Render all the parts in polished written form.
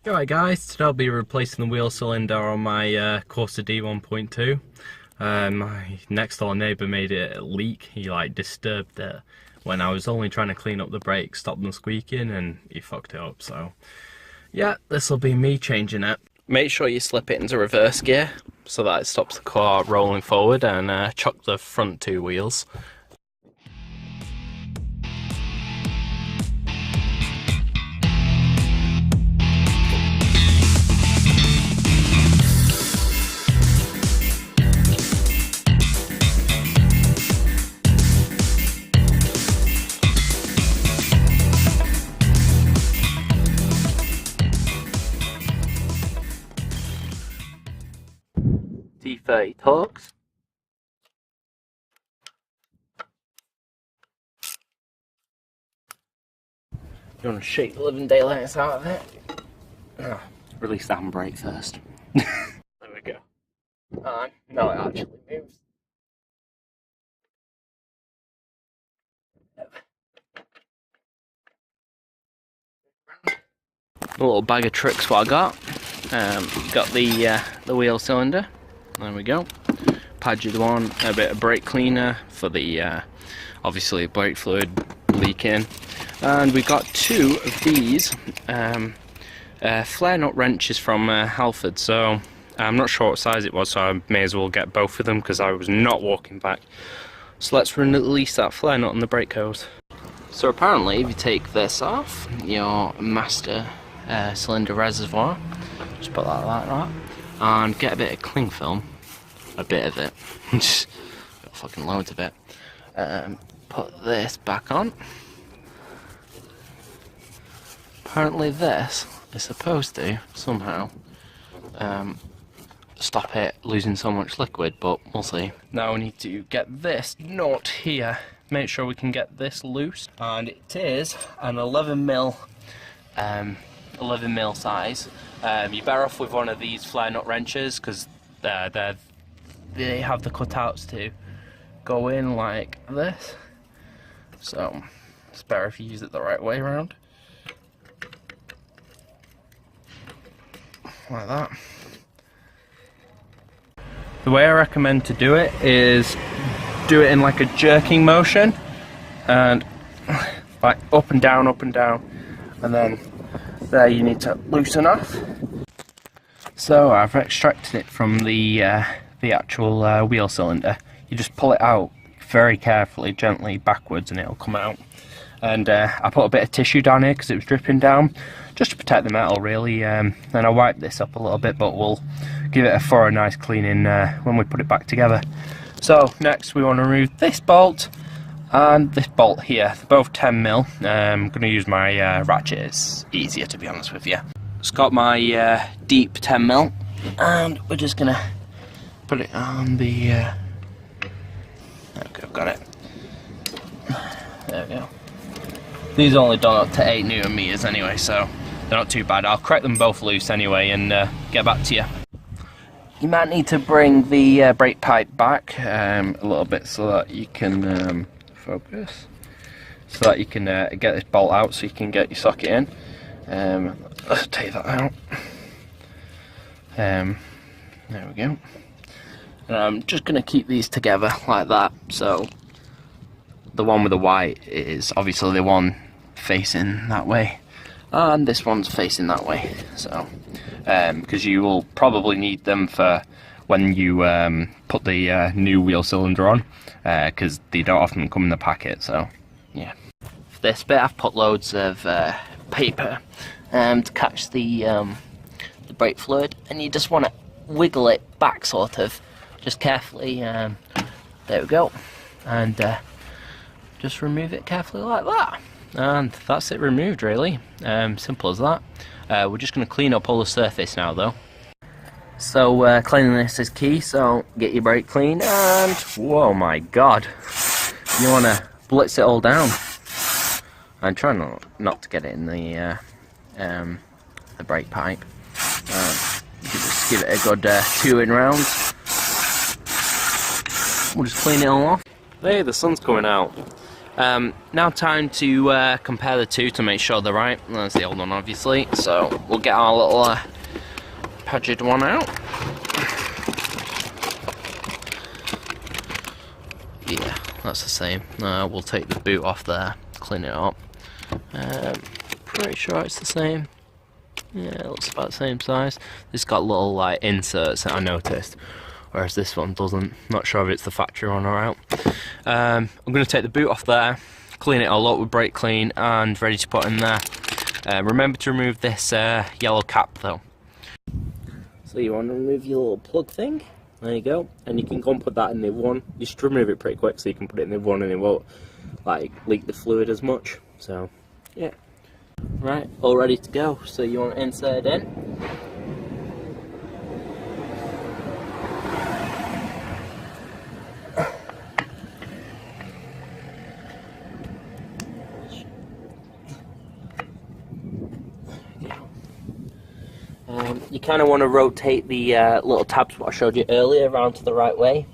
Alright guys, today I'll be replacing the wheel cylinder on my Corsa D 1.2. My next door neighbour made it leak. He disturbed it when I was only trying to clean up the brakes, stop them squeaking, and he fucked it up. So yeah, this will be me changing it. Make sure you slip it into reverse gear so that it stops the car rolling forward, and chuck the front two wheels. D30 Torx. You want to shake the living daylights out of it? Oh, release the handbrake first. There we go. No, it actually moves. A little bag of tricks what I got. Got the wheel cylinder. There we go. Padged one, a bit of brake cleaner for the obviously brake fluid leaking, and we got two of these flare nut wrenches from Halford. So I'm not sure what size it was, so I may as well get both of them because I was not walking back. So let's release that flare nut on the brake hose. So apparently, if you take this off your master cylinder reservoir, just put that like that, and get a bit of cling film, a bit of it, just got fucking loads of it. Put this back on. Apparently this is supposed to somehow stop it losing so much liquid, but we'll see. Now we need to get this nut here, make sure we can get this loose, and it is an 11mm size. You're better off with one of these flare nut wrenches because they have the cutouts to go in like this, so it's better if you use it the right way around, like that. The way I recommend to do it is do it in like a jerking motion, and like up and down, and then there you need to loosen off. So I've extracted it from the actual wheel cylinder. You just pull it out very carefully, gently backwards, and it'll come out. And I put a bit of tissue down here because it was dripping down, just to protect the metal really. Then I wiped this up a little bit, but we'll give it a thorough nice cleaning when we put it back together. So next we want to remove this bolt and this bolt here. They're both 10mm. I'm going to use my ratchet, it's easier to be honest with you. It's got my deep 10mm, and we're just going to put it on the... okay, I've got it. There we go. These are only done up to 8 Newton meters anyway, so they're not too bad. I'll crack them both loose anyway and get back to you. You might need to bring the brake pipe back a little bit so that you can focus, so that you can get this bolt out so you can get your socket in. Let's take that out. There we go. And I'm just going to keep these together like that. So the one with the white is obviously the one facing that way, and this one's facing that way. So because you will probably need them for when you put the new wheel cylinder on, because they don't often come in the packet. So yeah. For this bit I've put loads of paper to catch the brake fluid, and you just want to wiggle it back sort of, just carefully. There we go, and just remove it carefully like that, and that's it removed really. Simple as that. We're just going to clean up all the surface now though. So cleanliness is key, so get your brake clean, and whoa my god, you want to blitz it all down and try not to get it in the brake pipe. You can just give it a good 2 in rounds. We'll just clean it all off. Hey, the sun's coming out. Now time to compare the two to make sure they're right. There's the old one obviously, so we'll get our little Padgett one out. Yeah, that's the same. We'll take the boot off there, clean it up. Pretty sure it's the same. Yeah, it looks about the same size. This got little like inserts that I noticed, whereas this one doesn't. Not sure if it's the factory one or out. I'm going to take the boot off there, clean it all up with brake clean, and ready to put in there. Remember to remove this yellow cap though. So you want to remove your little plug thing. There you go, and you can go and put that in the one. You should remove it pretty quick so you can put it in the one and it won't like leak the fluid as much. So yeah, right, all ready to go. So you want to insert it in. You kind of want to rotate the little tabs what I showed you earlier around to the right way.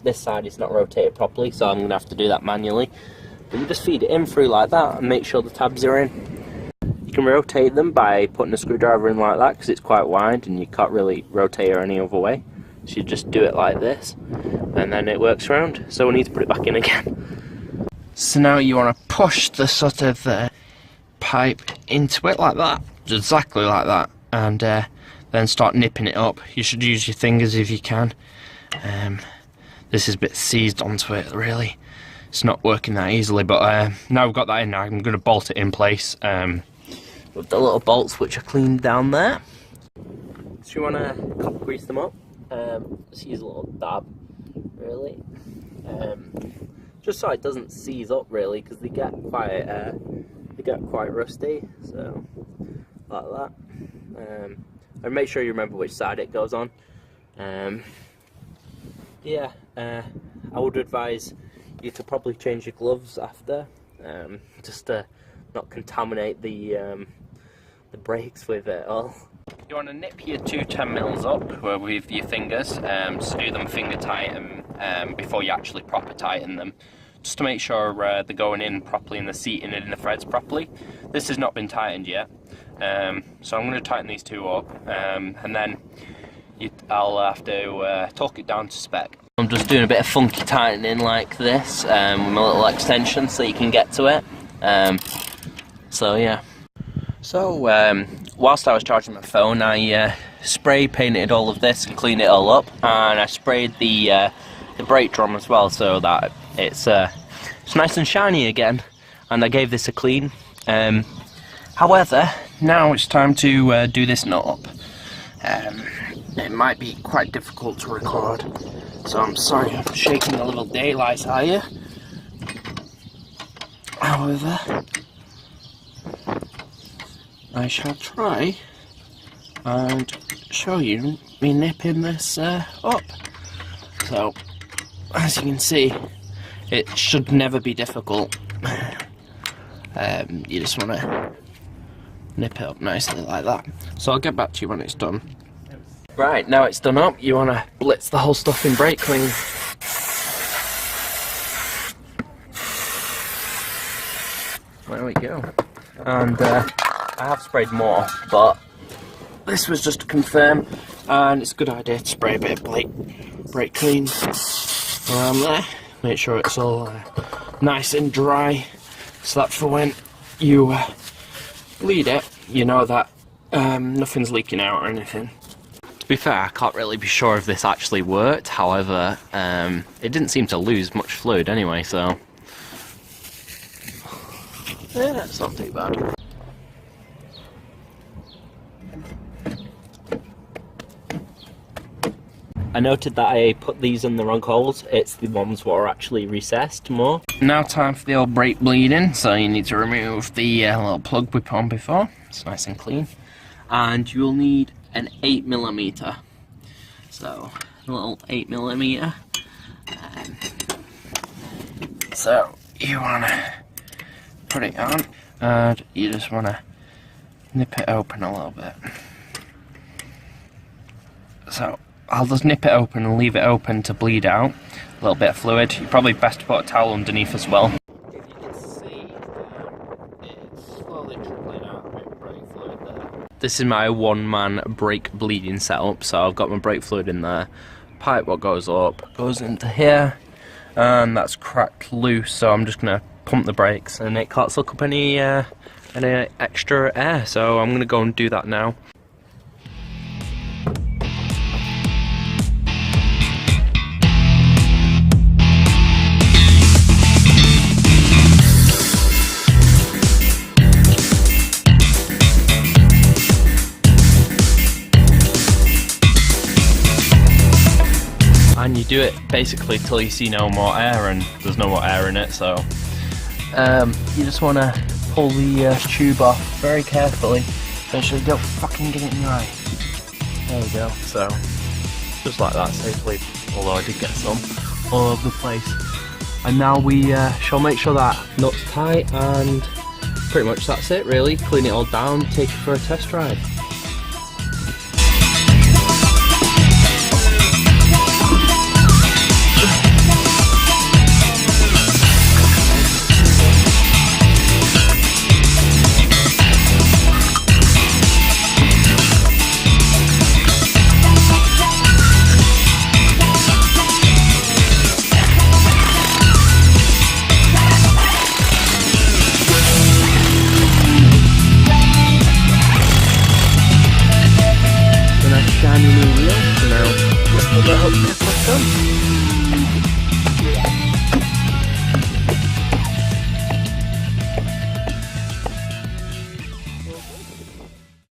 This side is not rotated properly, so I'm going to have to do that manually. But you just feed it in through like that and make sure the tabs are in. You can rotate them by putting a screwdriver in like that because it's quite wide and you can't really rotate it any other way. So you just do it like this and then it works around. So we need to put it back in again. So now you want to push the sort of pipe into it like that, exactly like that. And then start nipping it up. You should use your fingers if you can. This is a bit seized onto it really. It's not working that easily, but now we've got that in now, I'm going to bolt it in place with the little bolts which are cleaned down there. So you want to copper grease them up. Just use a little dab really. Just so it doesn't seize up really, because they get quite rusty. So like that. And make sure you remember which side it goes on. Yeah, I would advise you to probably change your gloves after, just to not contaminate the brakes with it all. You want to nip your two 10mm up with your fingers, so do them finger tight and before you actually proper tighten them, just to make sure they're going in properly and the seating in the threads properly. This has not been tightened yet. So I'm going to tighten these two up, and then I'll have to torque it down to spec. I'm just doing a bit of funky tightening like this with my little extension so you can get to it. So yeah. So whilst I was charging my phone, I spray painted all of this and cleaned it all up, and I sprayed the brake drum as well so that it's nice and shiny again, and I gave this a clean. However, now it's time to do this nut up. It might be quite difficult to record, so I'm sorry I'm shaking a little daylight at you. However, I shall try and show you me nipping this up. So, as you can see, it should never be difficult. You just want to nip it up nicely like that. So I'll get back to you when it's done. Right, now it's done up, you want to blitz the whole stuff in brake clean. There we go. And I have sprayed more, but this was just to confirm, and it's a good idea to spray a bit of brake clean around there. Make sure it's all nice and dry, so that for when you bleed it, you know that nothing's leaking out or anything. To be fair, I can't really be sure if this actually worked, however, it didn't seem to lose much fluid anyway, so yeah, it's not too bad. I noted that I put these in the wrong holes. It's the ones that are actually recessed more. Now time for the old brake bleeding. So you need to remove the little plug we put on before. It's nice and clean. And you'll need an 8mm. So a little 8mm. So you want to put it on, and you just want to nip it open a little bit. So I'll just nip it open and leave it open to bleed out a little bit of fluid. You're probably best to put a towel underneath as well. If you this is my one-man brake bleeding setup. So I've got my brake fluid in there. Pipe what goes up goes into here, and that's cracked loose. So I'm just gonna pump the brakes, and it can't suck up any extra air. So I'm gonna go and do that now. And you do it basically till you see no more air, and there's no more air in it, so you just want to pull the tube off very carefully. Make sure you don't fucking get it in your eye. There we go. So just like that, safely, although I did get some all over the place. And now we shall make sure that nut's tight, and pretty much that's it really. Clean it all down, take it for a test drive. Shiny new wheel, so now let's put the hook done.